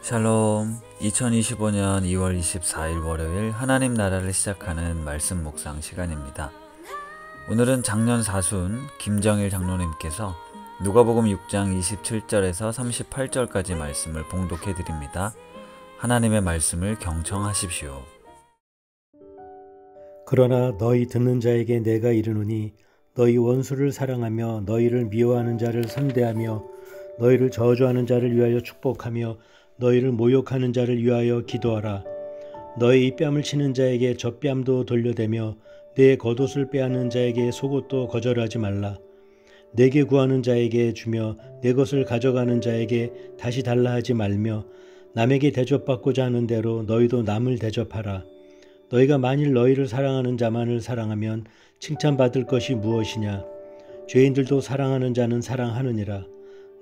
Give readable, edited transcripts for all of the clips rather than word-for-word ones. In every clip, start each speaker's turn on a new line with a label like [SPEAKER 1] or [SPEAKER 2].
[SPEAKER 1] 샬롬. 2025년 2월 24일 월요일 하나님 나라를 시작하는 말씀 묵상 시간입니다. 오늘은 작년 사순 김정일 장로님께서 누가복음 6장 27절에서 38절까지 말씀을 봉독해 드립니다. 하나님의 말씀을 경청하십시오.
[SPEAKER 2] 그러나 너희 듣는 자에게 내가 이르노니 너희 원수를 사랑하며 너희를 미워하는 자를 선대하며 너희를 저주하는 자를 위하여 축복하며 너희를 모욕하는 자를 위하여 기도하라. 너희 뺨을 치는 자에게 젖뺨도 돌려대며 내 겉옷을 빼앗는 자에게 속옷도 거절하지 말라. 내게 구하는 자에게 주며 내 것을 가져가는 자에게 다시 달라 하지 말며 남에게 대접받고자 하는 대로 너희도 남을 대접하라. 너희가 만일 너희를 사랑하는 자만을 사랑하면 칭찬받을 것이 무엇이냐? 죄인들도 사랑하는 자는 사랑하느니라.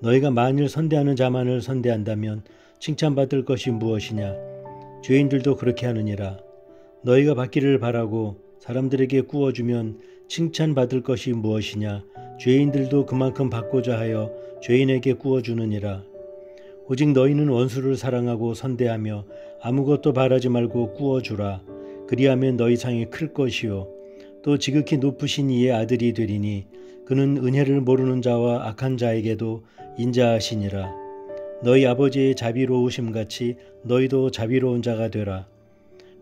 [SPEAKER 2] 너희가 만일 선대하는 자만을 선대한다면 칭찬받을 것이 무엇이냐? 죄인들도 그렇게 하느니라. 너희가 받기를 바라고 사람들에게 구워주면 칭찬받을 것이 무엇이냐? 죄인들도 그만큼 받고자 하여 죄인에게 구워주느니라. 오직 너희는 원수를 사랑하고 선대하며 아무것도 바라지 말고 구워주라. 그리하면 너희 상이 클 것이요 또 지극히 높으신 이의 아들이 되리니 그는 은혜를 모르는 자와 악한 자에게도 인자하시니라. 너희 아버지의 자비로우심같이 너희도 자비로운 자가 되라.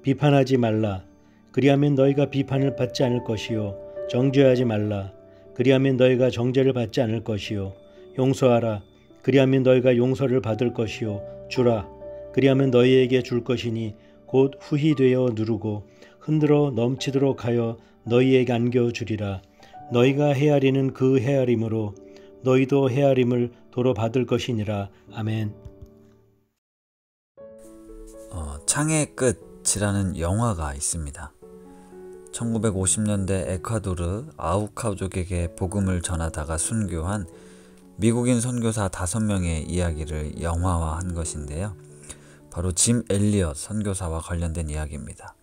[SPEAKER 2] 비판하지 말라. 그리하면 너희가 비판을 받지 않을 것이요 정죄하지 말라. 그리하면 너희가 정죄를 받지 않을 것이요 용서하라. 그리하면 너희가 용서를 받을 것이요 주라. 그리하면 너희에게 줄 것이니 곧 후히 되어 누르고 흔들어 넘치도록 하여 너희에게 안겨주리라. 너희가 헤아리는 그 헤아림으로 너희도 헤아림을 도로 받을 것이니라. 아멘.
[SPEAKER 1] 창의 끝이라는 영화가 있습니다. 1950년대 에콰도르 아우카족에게 복음을 전하다가 순교한 미국인 선교사 5명의 이야기를 영화화한 것인데요. 바로 짐 엘리엇 선교사와 관련된 이야기입니다.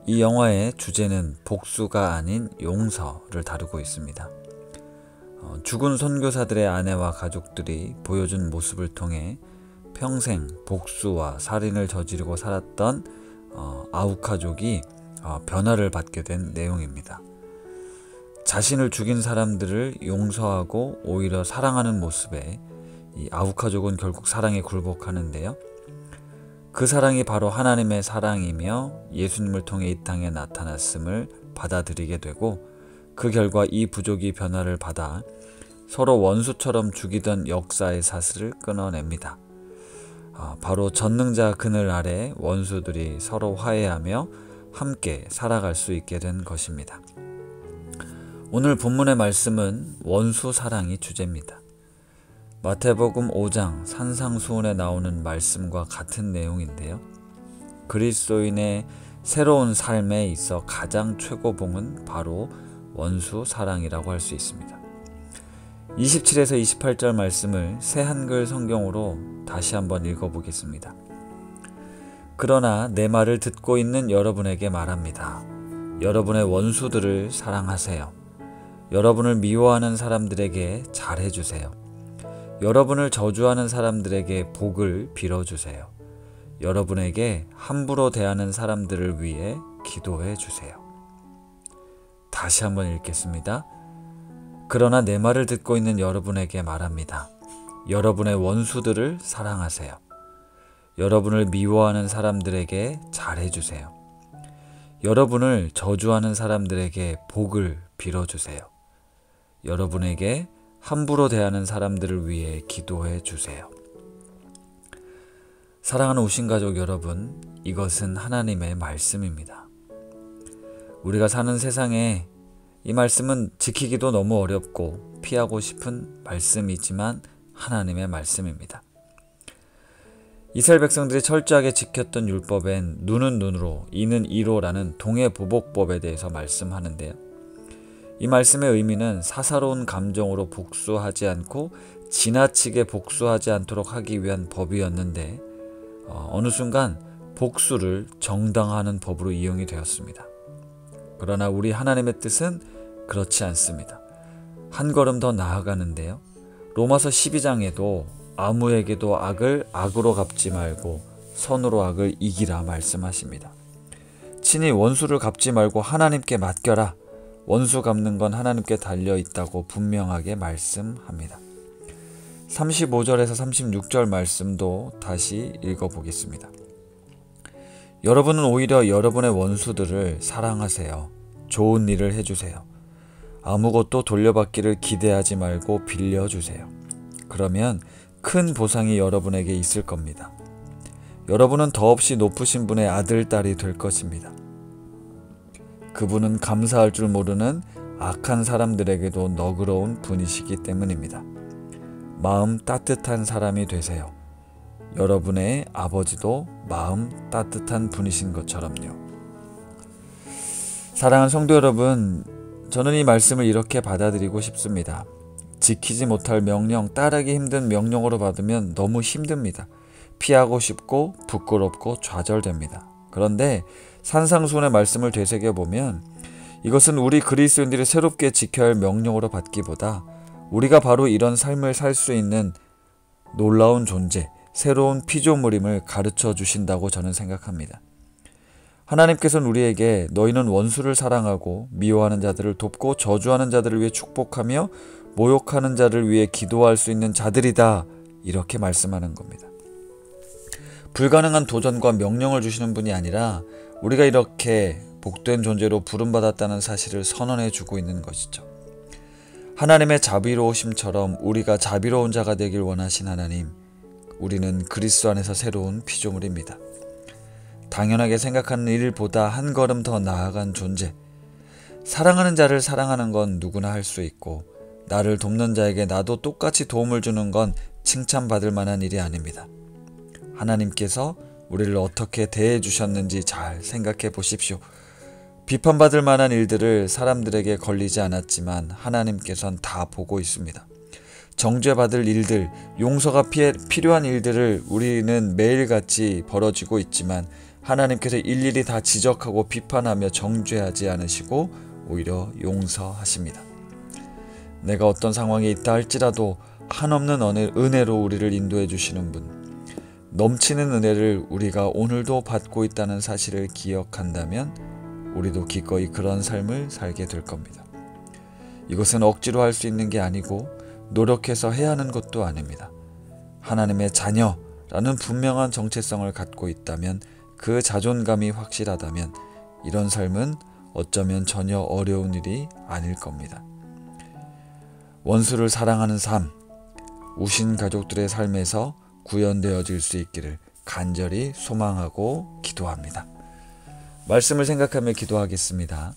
[SPEAKER 1] 이 영화의 주제는 복수가 아닌 용서를 다루고 있습니다. 죽은 선교사들의 아내와 가족들이 보여준 모습을 통해 평생 복수와 살인을 저지르고 살았던 아우카족이 변화를 받게 된 내용입니다. 자신을 죽인 사람들을 용서하고 오히려 사랑하는 모습에 이 아우카족은 결국 사랑에 굴복하는데요. 그 사랑이 바로 하나님의 사랑이며 예수님을 통해 이 땅에 나타났음을 받아들이게 되고 그 결과 이 부족이 변화를 받아 서로 원수처럼 죽이던 역사의 사슬을 끊어냅니다. 바로 전능자 그늘 아래 원수들이 서로 화해하며 함께 살아갈 수 있게 된 것입니다. 오늘 본문의 말씀은 원수 사랑이 주제입니다. 마태복음 5장 산상수훈에 나오는 말씀과 같은 내용인데요. 그리스도인의 새로운 삶에 있어 가장 최고봉은 바로 원수 사랑이라고 할 수 있습니다. 27에서 28절 말씀을 새 한글 성경으로 다시 한번 읽어보겠습니다. 그러나 내 말을 듣고 있는 여러분에게 말합니다. 여러분의 원수들을 사랑하세요. 여러분을 미워하는 사람들에게 잘해주세요. 여러분을 저주하는 사람들에게 복을 빌어주세요. 여러분에게 함부로 대하는 사람들을 위해 기도해 주세요. 다시 한번 읽겠습니다. 그러나 내 말을 듣고 있는 여러분에게 말합니다. 여러분의 원수들을 사랑하세요. 여러분을 미워하는 사람들에게 잘해주세요. 여러분을 저주하는 사람들에게 복을 빌어주세요. 여러분에게 함부로 대하는 사람들을 위해 기도해 주세요. 사랑하는 우신가족 여러분, 이것은 하나님의 말씀입니다. 우리가 사는 세상에 이 말씀은 지키기도 너무 어렵고 피하고 싶은 말씀이지만 하나님의 말씀입니다. 이스라엘 백성들이 철저하게 지켰던 율법엔 눈은 눈으로, 이는 이로라는 동해보복법에 대해서 말씀하는데요. 이 말씀의 의미는 사사로운 감정으로 복수하지 않고 지나치게 복수하지 않도록 하기 위한 법이었는데 어느 순간 복수를 정당화하는 법으로 이용이 되었습니다. 그러나 우리 하나님의 뜻은 그렇지 않습니다. 한 걸음 더 나아가는데요. 로마서 12장에도 아무에게도 악을 악으로 갚지 말고 선으로 악을 이기라 말씀하십니다. 친히 원수를 갚지 말고 하나님께 맡겨라. 원수 갚는 건 하나님께 달려 있다고 분명하게 말씀합니다. 35절에서 36절 말씀도 다시 읽어보겠습니다. 여러분은 오히려 여러분의 원수들을 사랑하세요. 좋은 일을 해주세요. 아무것도 돌려받기를 기대하지 말고 빌려주세요. 그러면 큰 보상이 여러분에게 있을 겁니다. 여러분은 더없이 높으신 분의 아들, 딸이 될 것입니다. 그분은 감사할 줄 모르는 악한 사람들에게도 너그러운 분이시기 때문입니다. 마음 따뜻한 사람이 되세요. 여러분의 아버지도 마음 따뜻한 분이신 것처럼요. 사랑하는 성도 여러분, 저는 이 말씀을 이렇게 받아들이고 싶습니다. 지키지 못할 명령, 따르기 힘든 명령으로 받으면 너무 힘듭니다. 피하고 싶고 부끄럽고 좌절됩니다. 그런데 산상수훈의 말씀을 되새겨보면 이것은 우리 그리스도인들이 새롭게 지켜야 할 명령으로 받기보다 우리가 바로 이런 삶을 살 수 있는 놀라운 존재, 새로운 피조물임을 가르쳐 주신다고 저는 생각합니다. 하나님께서는 우리에게 너희는 원수를 사랑하고 미워하는 자들을 돕고 저주하는 자들을 위해 축복하며 모욕하는 자를 위해 기도할 수 있는 자들이다, 이렇게 말씀하는 겁니다. 불가능한 도전과 명령을 주시는 분이 아니라 우리가 이렇게 복된 존재로 부름받았다는 사실을 선언해 주고 있는 것이죠. 하나님의 자비로우심처럼 우리가 자비로운 자가 되길 원하신 하나님, 우리는 그리스도 안에서 새로운 피조물입니다. 당연하게 생각하는 일보다 한 걸음 더 나아간 존재. 사랑하는 자를 사랑하는 건 누구나 할 수 있고 나를 돕는 자에게 나도 똑같이 도움을 주는 건 칭찬받을 만한 일이 아닙니다. 하나님께서 우리를 어떻게 대해 주셨는지 잘 생각해 보십시오. 비판받을 만한 일들을 사람들에게 걸리지 않았지만 하나님께서는 다 보고 있습니다. 정죄받을 일들, 용서가 필요한 일들을 우리는 매일같이 벌어지고 있지만 하나님께서 일일이 다 지적하고 비판하며 정죄하지 않으시고 오히려 용서하십니다. 내가 어떤 상황에 있다 할지라도 한없는 은혜로 우리를 인도해 주시는 분, 넘치는 은혜를 우리가 오늘도 받고 있다는 사실을 기억한다면 우리도 기꺼이 그런 삶을 살게 될 겁니다. 이것은 억지로 할 수 있는 게 아니고 노력해서 해야 하는 것도 아닙니다. 하나님의 자녀라는 분명한 정체성을 갖고 있다면, 그 자존감이 확실하다면 이런 삶은 어쩌면 전혀 어려운 일이 아닐 겁니다. 원수를 사랑하는 삶, 우신 가족들의 삶에서 구현되어질 수 있기를 간절히 소망하고 기도합니다. 말씀을 생각하며 기도하겠습니다.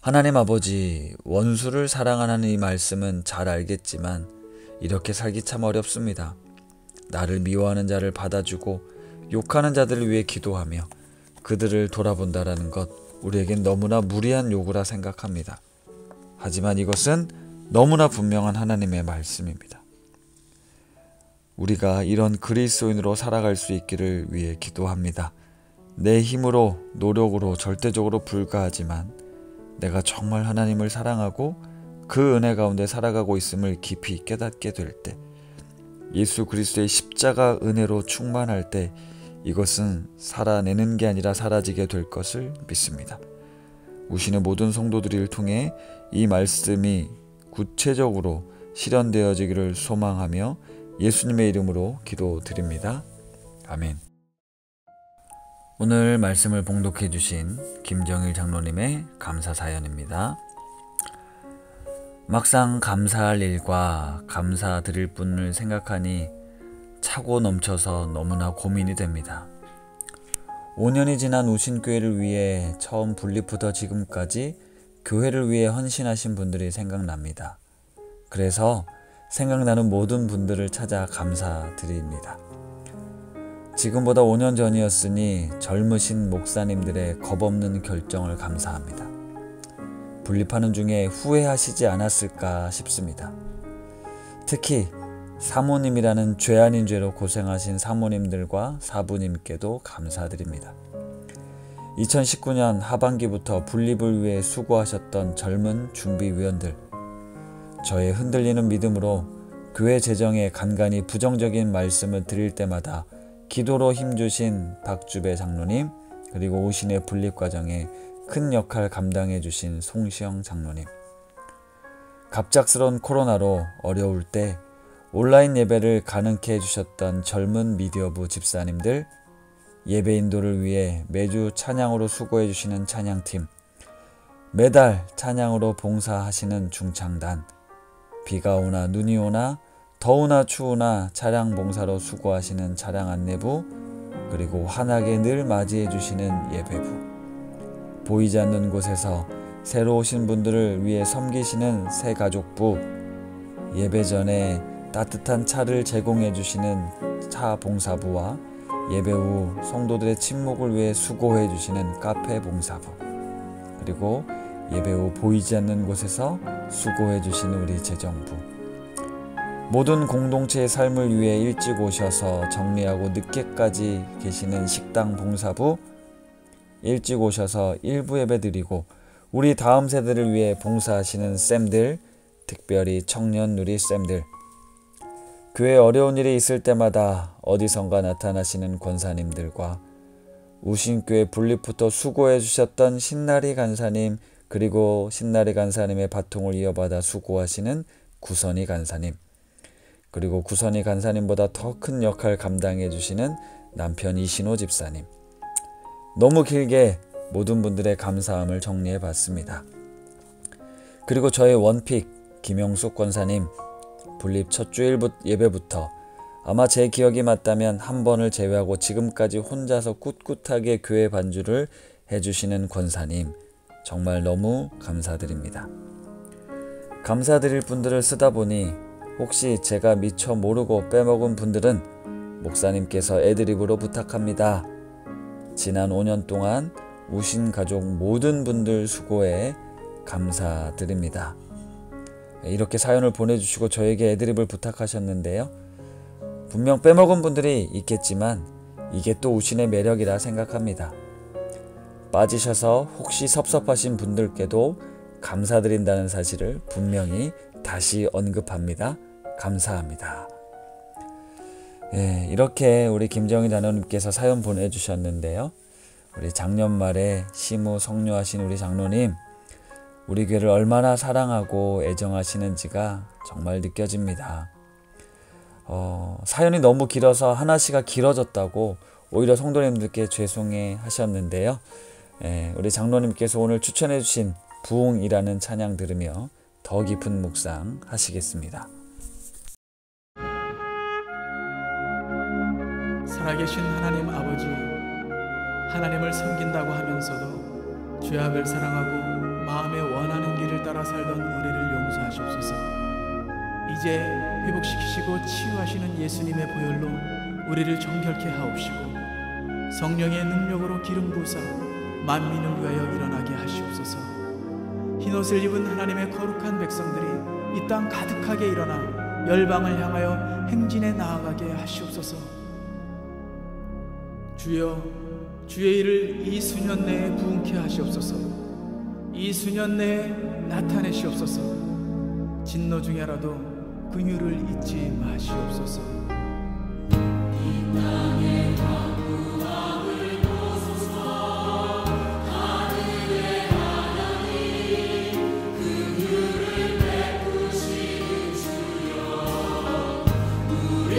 [SPEAKER 1] 하나님 아버지, 원수를 사랑하는 이 말씀은 잘 알겠지만 이렇게 살기 참 어렵습니다. 나를 미워하는 자를 받아주고 욕하는 자들을 위해 기도하며 그들을 돌아본다라는 것, 우리에겐 너무나 무리한 요구라 생각합니다. 하지만 이것은 너무나 분명한 하나님의 말씀입니다. 우리가 이런 그리스도인으로 살아갈 수 있기를 위해 기도합니다. 내 힘으로, 노력으로 절대적으로 불가하지만 내가 정말 하나님을 사랑하고 그 은혜 가운데 살아가고 있음을 깊이 깨닫게 될 때, 예수 그리스도의 십자가 은혜로 충만할 때 이것은 살아내는 게 아니라 사라지게 될 것을 믿습니다. 우시는 모든 성도들을 통해 이 말씀이 구체적으로 실현되어지기를 소망하며 예수님의 이름으로 기도드립니다. 아멘. 오늘 말씀을 봉독해 주신 김정일 장로님의 감사 사연입니다. 막상 감사할 일과 감사드릴 분을 생각하니 차고 넘쳐서 너무나 고민이 됩니다. 5년이 지난 우신교회를 위해 처음 분립부터 지금까지 교회를 위해 헌신하신 분들이 생각납니다. 그래서 생각나는 모든 분들을 찾아 감사드립니다. 지금보다 5년 전이었으니 젊으신 목사님들의 겁없는 결정을 감사합니다. 분립하는 중에 후회하시지 않았을까 싶습니다. 특히 사모님이라는 죄 아닌 죄로 고생하신 사모님들과 사부님께도 감사드립니다. 2019년 하반기부터 분립을 위해 수고하셨던 젊은 준비위원들, 저의 흔들리는 믿음으로 교회 재정에 간간히 부정적인 말씀을 드릴 때마다 기도로 힘주신 박주배 장로님, 그리고 오신의 분립 과정에 큰 역할 감당해 주신 송시영 장로님, 갑작스러운 코로나로 어려울 때 온라인 예배를 가능케 해주셨던 젊은 미디어부 집사님들, 예배 인도를 위해 매주 찬양으로 수고해 주시는 찬양팀, 매달 찬양으로 봉사하시는 중창단, 비가 오나 눈이 오나 더우나 추우나 차량 봉사로 수고하시는 차량 안내부, 그리고 환하게 늘 맞이해 주시는 예배부, 보이지 않는 곳에서 새로 오신 분들을 위해 섬기시는 새가족부, 예배 전에 따뜻한 차를 제공해 주시는 차 봉사부와 예배 후 성도들의 침묵을 위해 수고해 주시는 카페 봉사부, 그리고 예배 후 보이지 않는 곳에서 수고해 주시는 우리 재정부, 모든 공동체의 삶을 위해 일찍 오셔서 정리하고 늦게까지 계시는 식당 봉사부, 일찍 오셔서 일부 예배 드리고 우리 다음 세대를 위해 봉사하시는 쌤들, 특별히 청년 누리 쌤들, 교회 어려운 일이 있을 때마다 어디선가 나타나시는 권사님들과 우신교회 분립부터 수고해 주셨던 신나리 간사님, 그리고 신나리 간사님의 바통을 이어받아 수고하시는 구선이 간사님, 그리고 구선이 간사님보다 더 큰 역할 감당해 주시는 남편 이신호 집사님, 너무 길게 모든 분들의 감사함을 정리해 봤습니다. 그리고 저의 원픽 김영숙 권사님, 분립 첫 주 예배부터 아마 제 기억이 맞다면 한 번을 제외하고 지금까지 혼자서 꿋꿋하게 교회 반주를 해주시는 권사님, 정말 너무 감사드립니다. 감사드릴 분들을 쓰다 보니 혹시 제가 미처 모르고 빼먹은 분들은 목사님께서 애드립으로 부탁합니다. 지난 5년 동안 우신 가족 모든 분들 수고에 감사드립니다. 이렇게 사연을 보내주시고 저에게 애드립을 부탁하셨는데요. 분명 빼먹은 분들이 있겠지만 이게 또 우신의 매력이라 생각합니다. 빠지셔서 혹시 섭섭하신 분들께도 감사드린다는 사실을 분명히 다시 언급합니다. 감사합니다. 이렇게 우리 김정희 장로님께서 사연 보내주셨는데요. 우리 작년 말에 심우 성료하신 우리 장로님, 우리 교회를 얼마나 사랑하고 애정하시는지가 정말 느껴집니다. 사연이 너무 길어서 하나씩가 길어졌다고 오히려 성도님들께 죄송해 하셨는데요. 우리 장로님께서 오늘 추천해 주신 부흥이라는 찬양 들으며 더 깊은 묵상 하시겠습니다.
[SPEAKER 3] 살아계신 하나님 아버지, 하나님을 섬긴다고 하면서도 죄악을 사랑하고 마음에 원하는 길을 따라 살던 우리를 용서하시옵소서. 이제 회복시키시고 치유하시는 예수님의 보혈로 우리를 정결케 하옵시고 성령의 능력으로 기름 부으사 만민을 위하여 일어나게 하시옵소서. 흰옷을 입은 하나님의 거룩한 백성들이 이 땅 가득하게 일어나 열방을 향하여 행진에 나아가게 하시옵소서. 주여, 주의 일을 이 수년 내에 부흥케 하시옵소서. 이 수년 내에 나타내시옵소서. 진노 중에라도 긍휼을 잊지 마시옵소서. 이 땅에 왕국을 보소서. 하늘의 하나님, 긍휼을 베푸시는 주여, 우리